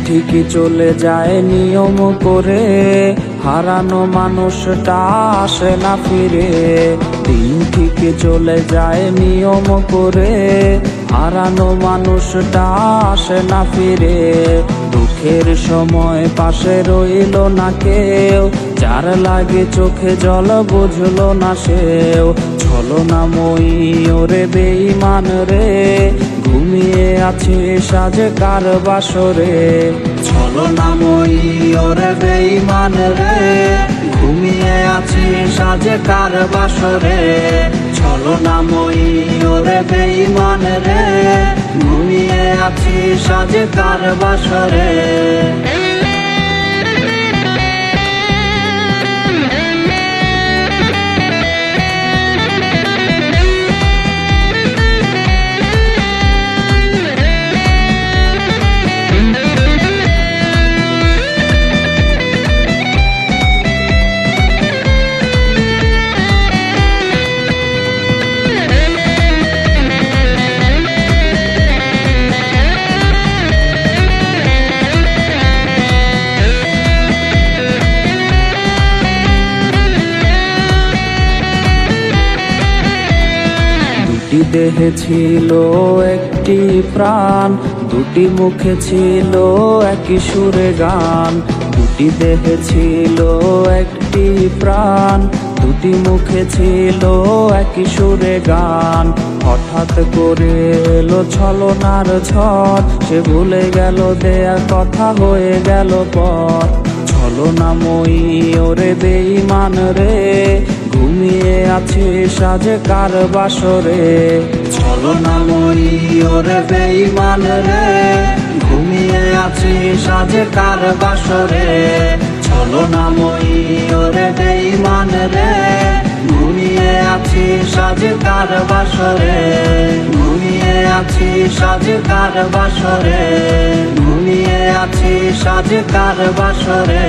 ঠিকই চলে যায় নিয়ম করে, হারানো মানুষটা আসে না ফিরে। দিন ঠিকই চলে যায় নিয়ম করে, হারানো মানুষটা আসে না ফিরে। দুঃখের সময় পাশে রইল না কেউ, যার লাগে চোখে জল বুঝলো না সেও। ছলনাময়ী ওরে বেঈমান রে, ঘুমিয়ে আছে সাজে কার বাসরে। ছলনাময়ী ওরে বেঈমান রে, ঘুমিয়ে আছে সাজে কার বাসরে। ছলনাময়ী ওরে বেঈমান রে, ঘুমিয়ে আছে সাজে কার বাসরে। দুটি দেহে ছিল একটি প্রাণ, দুটি মুখে ছিল একই সুরে গান। দুটি দেহে ছিল একটি প্রাণ, দুটি মুখে ছিল একই সুরে গান। হঠাৎ করে এলো ছলনার ঝড়, সে ভুলে গেল দেয়া কথা হয়ে গেল পর। ছলনাময়ী ওরে বেঈমান রে, ঘুমিয়ে আছে সাজে কার বাসরে। ছলনাময়ী ওরে বেঈমান রে, ঘুমিয়ে আছে সাজে কার বাসরে। ছলনাময়ী ওরে বেঈমান রে, ঘুমিয়ে আছি সাজে কার বাসরে। ঘুমিয়ে আছি সাজে কার বাসরে। ঘুমিয়ে আছি সাজে কার বাসরে।